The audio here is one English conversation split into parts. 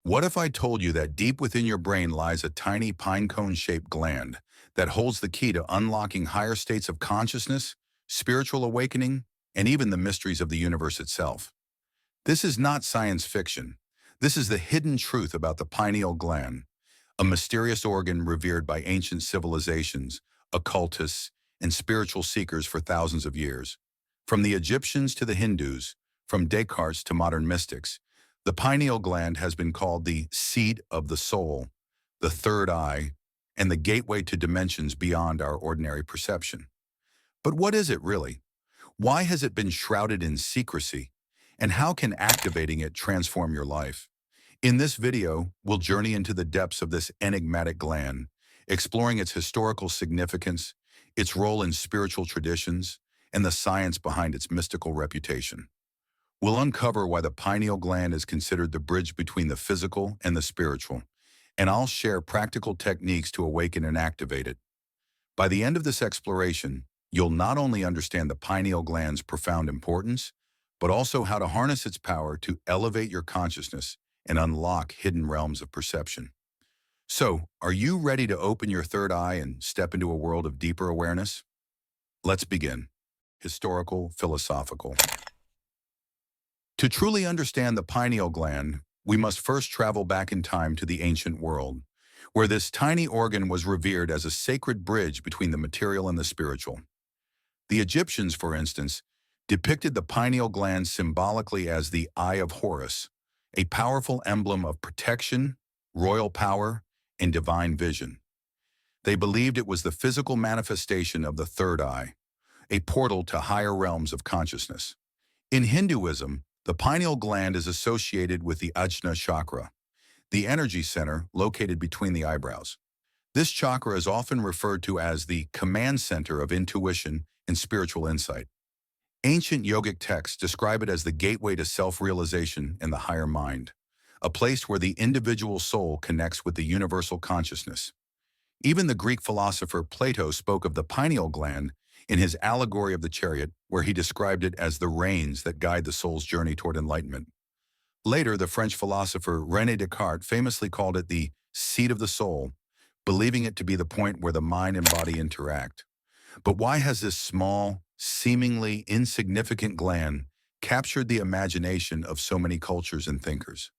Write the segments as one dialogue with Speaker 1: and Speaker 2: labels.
Speaker 1: What if I told you that deep within your brain lies a tiny pinecone-shaped gland that holds the key to unlocking higher states of consciousness, spiritual awakening, and even the mysteries of the universe itself? This is not science fiction. This is the hidden truth about the pineal gland, a mysterious organ revered by ancient civilizations, occultists, and spiritual seekers for thousands of years. From the Egyptians to the Hindus, from Descartes to modern mystics, the pineal gland has been called the seat of the soul, the third eye, and the gateway to dimensions beyond our ordinary perception. But what is it really? Why has it been shrouded in secrecy? And how can activating it transform your life? In this video, we'll journey into the depths of this enigmatic gland, exploring its historical significance, its role in spiritual traditions, and the science behind its mystical reputation. We'll uncover why the pineal gland is considered the bridge between the physical and the spiritual, and I'll share practical techniques to awaken and activate it. By the end of this exploration, you'll not only understand the pineal gland's profound importance, but also how to harness its power to elevate your consciousness and unlock hidden realms of perception. So, are you ready to open your third eye and step into a world of deeper awareness? Let's begin. Historical, philosophical. To truly understand the pineal gland, we must first travel back in time to the ancient world, where this tiny organ was revered as a sacred bridge between the material and the spiritual. The Egyptians, for instance, depicted the pineal gland symbolically as the Eye of Horus, a powerful emblem of protection, royal power, and divine vision. They believed it was the physical manifestation of the third eye, a portal to higher realms of consciousness. In Hinduism, the pineal gland is associated with the Ajna chakra, the energy center located between the eyebrows. This chakra is often referred to as the command center of intuition and spiritual insight. Ancient yogic texts describe it as the gateway to self-realization and the higher mind, a place where the individual soul connects with the universal consciousness. Even the Greek philosopher Plato spoke of the pineal gland in his allegory of the chariot, where he described it as the reins that guide the soul's journey toward enlightenment. Later, the French philosopher René Descartes famously called it the seat of the soul, believing it to be the point where the mind and body interact. But why has this small, seemingly insignificant gland captured the imagination of so many cultures and thinkers?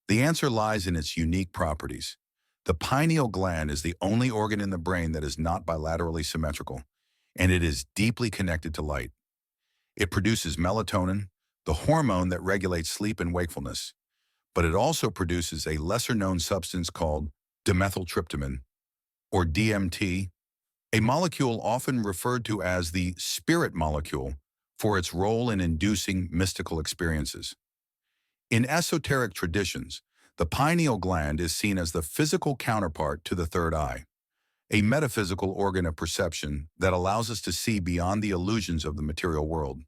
Speaker 1: The answer lies in its unique properties. The pineal gland is the only organ in the brain that is not bilaterally symmetrical, and it is deeply connected to light. It produces melatonin, the hormone that regulates sleep and wakefulness, but it also produces a lesser-known substance called dimethyltryptamine, or DMT, a molecule often referred to as the spirit molecule for its role in inducing mystical experiences. In esoteric traditions, the pineal gland is seen as the physical counterpart to the third eye, a metaphysical organ of perception that allows us to see beyond the illusions of the material world.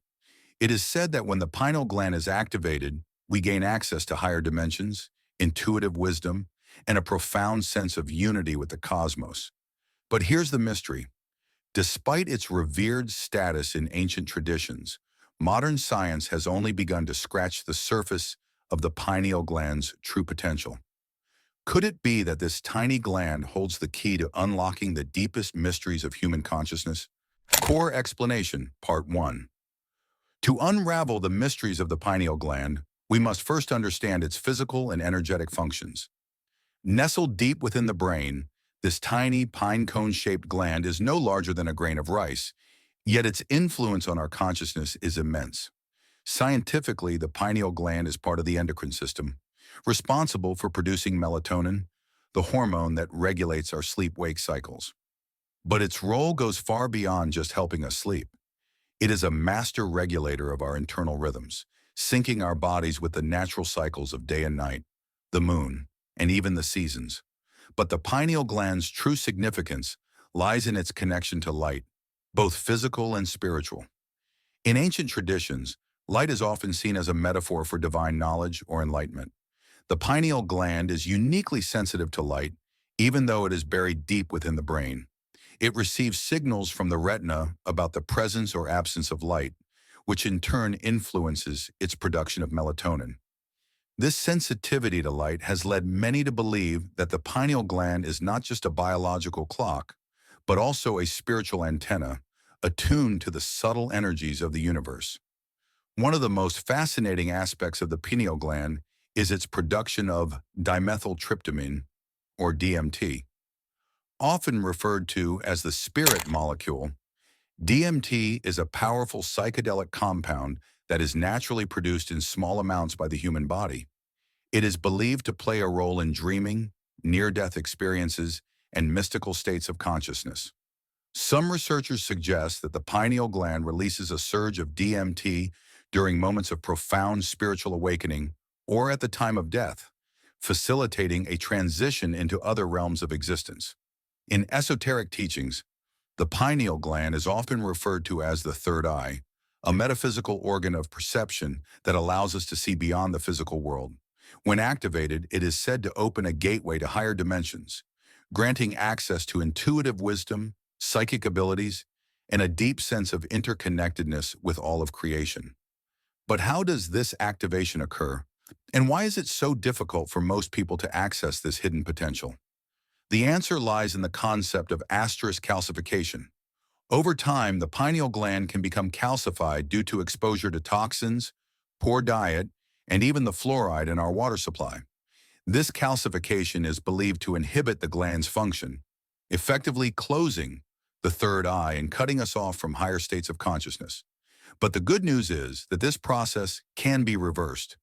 Speaker 1: It is said that when the pineal gland is activated, we gain access to higher dimensions, intuitive wisdom, and a profound sense of unity with the cosmos. But here's the mystery. Despite its revered status in ancient traditions, modern science has only begun to scratch the surface of the pineal gland's true potential. Could it be that this tiny gland holds the key to unlocking the deepest mysteries of human consciousness? Core Explanation, Part 1. To unravel the mysteries of the pineal gland, we must first understand its physical and energetic functions. Nestled deep within the brain, this tiny pinecone-shaped gland is no larger than a grain of rice, yet its influence on our consciousness is immense. Scientifically, the pineal gland is part of the endocrine system, responsible for producing melatonin, the hormone that regulates our sleep-wake cycles. But its role goes far beyond just helping us sleep. It is a master regulator of our internal rhythms, syncing our bodies with the natural cycles of day and night, the moon, and even the seasons. But the pineal gland's true significance lies in its connection to light, both physical and spiritual. In ancient traditions, light is often seen as a metaphor for divine knowledge or enlightenment. The pineal gland is uniquely sensitive to light, even though it is buried deep within the brain. It receives signals from the retina about the presence or absence of light, which in turn influences its production of melatonin. This sensitivity to light has led many to believe that the pineal gland is not just a biological clock, but also a spiritual antenna attuned to the subtle energies of the universe. One of the most fascinating aspects of the pineal gland is its production of dimethyltryptamine, or DMT. Often referred to as the spirit molecule, DMT is a powerful psychedelic compound that is naturally produced in small amounts by the human body. It is believed to play a role in dreaming, near-death experiences, and mystical states of consciousness. Some researchers suggest that the pineal gland releases a surge of DMT during moments of profound spiritual awakening or at the time of death, facilitating a transition into other realms of existence. In esoteric teachings, the pineal gland is often referred to as the third eye, a metaphysical organ of perception that allows us to see beyond the physical world. When activated, it is said to open a gateway to higher dimensions, granting access to intuitive wisdom, psychic abilities, and a deep sense of interconnectedness with all of creation. But how does this activation occur? And why is it so difficult for most people to access this hidden potential? The answer lies in the concept of asterisk calcification. Over time, the pineal gland can become calcified due to exposure to toxins, poor diet, and even the fluoride in our water supply. This calcification is believed to inhibit the gland's function, effectively closing the third eye and cutting us off from higher states of consciousness. But the good news is that this process can be reversed.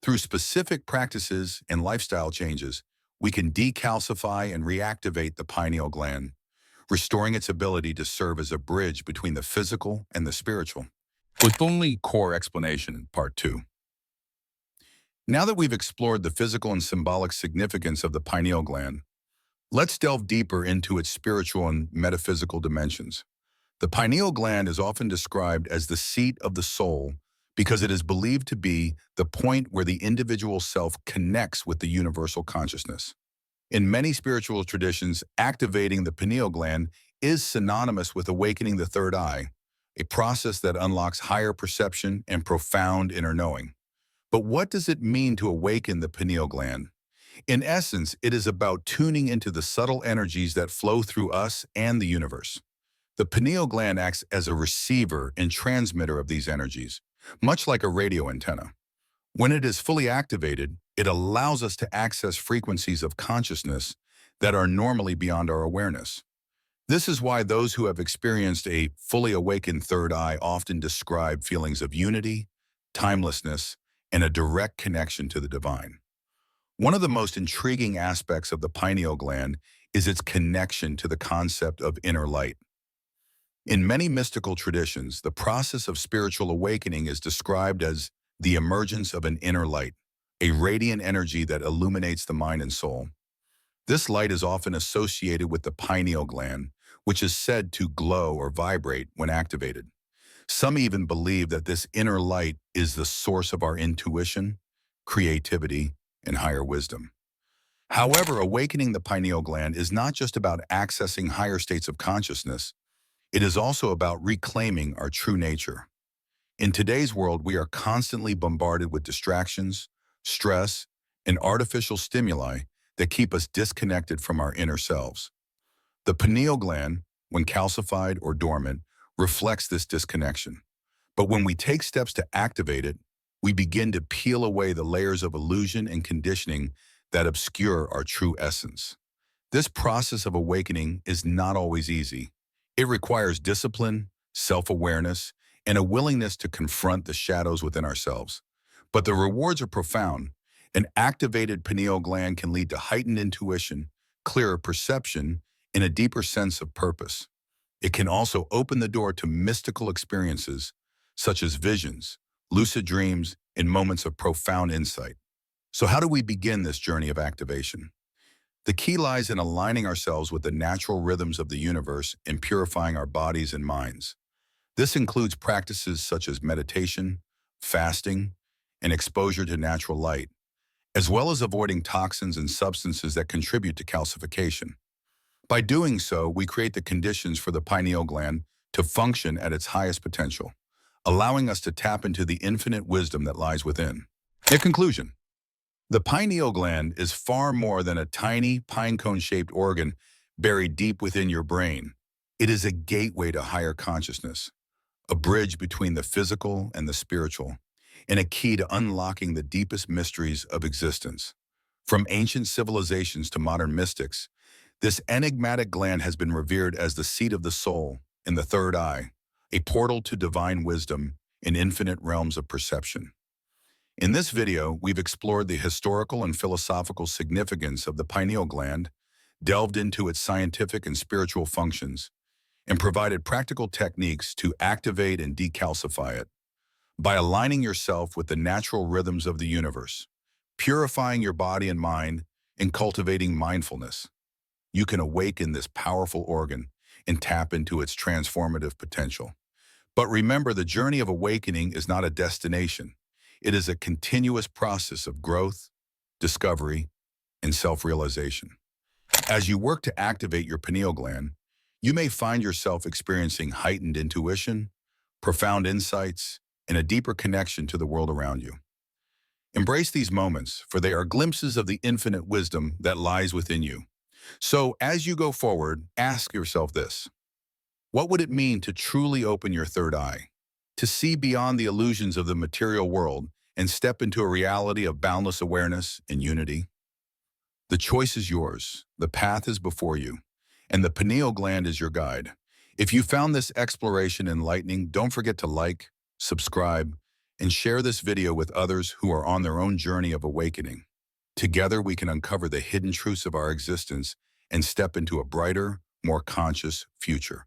Speaker 1: Through specific practices and lifestyle changes, we can decalcify and reactivate the pineal gland, restoring its ability to serve as a bridge between the physical and the spiritual. With only core explanation, part 2. Now that we've explored the physical and symbolic significance of the pineal gland, let's delve deeper into its spiritual and metaphysical dimensions. The pineal gland is often described as the seat of the soul because it is believed to be the point where the individual self connects with the universal consciousness. In many spiritual traditions, activating the pineal gland is synonymous with awakening the third eye, a process that unlocks higher perception and profound inner knowing. But what does it mean to awaken the pineal gland? In essence, it is about tuning into the subtle energies that flow through us and the universe. The pineal gland acts as a receiver and transmitter of these energies, much like a radio antenna. When it is fully activated, it allows us to access frequencies of consciousness that are normally beyond our awareness. This is why those who have experienced a fully awakened third eye often describe feelings of unity, timelessness, and a direct connection to the divine. One of the most intriguing aspects of the pineal gland is its connection to the concept of inner light. In many mystical traditions, the process of spiritual awakening is described as the emergence of an inner light, a radiant energy that illuminates the mind and soul. This light is often associated with the pineal gland, which is said to glow or vibrate when activated. Some even believe that this inner light is the source of our intuition, creativity, and higher wisdom. However, awakening the pineal gland is not just about accessing higher states of consciousness. It is also about reclaiming our true nature. In today's world, we are constantly bombarded with distractions, stress, and artificial stimuli that keep us disconnected from our inner selves. The pineal gland, when calcified or dormant, reflects this disconnection. But when we take steps to activate it, we begin to peel away the layers of illusion and conditioning that obscure our true essence. This process of awakening is not always easy. It requires discipline, self-awareness, and a willingness to confront the shadows within ourselves. But the rewards are profound. An activated pineal gland can lead to heightened intuition, clearer perception, and a deeper sense of purpose. It can also open the door to mystical experiences, such as visions, lucid dreams, and moments of profound insight. So how do we begin this journey of activation? The key lies in aligning ourselves with the natural rhythms of the universe and purifying our bodies and minds. This includes practices such as meditation, fasting, and exposure to natural light, as well as avoiding toxins and substances that contribute to calcification. By doing so, we create the conditions for the pineal gland to function at its highest potential, allowing us to tap into the infinite wisdom that lies within. In conclusion, The pineal gland is far more than a tiny pinecone-shaped organ buried deep within your brain. It is a gateway to higher consciousness, a bridge between the physical and the spiritual, and a key to unlocking the deepest mysteries of existence. From ancient civilizations to modern mystics, this enigmatic gland has been revered as the seat of the soul in the third eye, a portal to divine wisdom in infinite realms of perception. In this video, we've explored the historical and philosophical significance of the pineal gland, delved into its scientific and spiritual functions, and provided practical techniques to activate and decalcify it. By aligning yourself with the natural rhythms of the universe, purifying your body and mind, and cultivating mindfulness, you can awaken this powerful organ and tap into its transformative potential. But remember, the journey of awakening is not a destination. It is a continuous process of growth, discovery, and self-realization. As you work to activate your pineal gland, you may find yourself experiencing heightened intuition, profound insights, and a deeper connection to the world around you. Embrace these moments, for they are glimpses of the infinite wisdom that lies within you. So, as you go forward, ask yourself this: what would it mean to truly open your third eye, to see beyond the illusions of the material world and step into a reality of boundless awareness and unity? The choice is yours, the path is before you, and the pineal gland is your guide. If you found this exploration enlightening, don't forget to like, subscribe, and share this video with others who are on their own journey of awakening. Together, we can uncover the hidden truths of our existence and step into a brighter, more conscious future.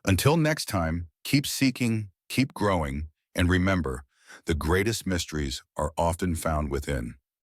Speaker 1: Until next time, keep seeking, keep growing, and remember, the greatest mysteries are often found within.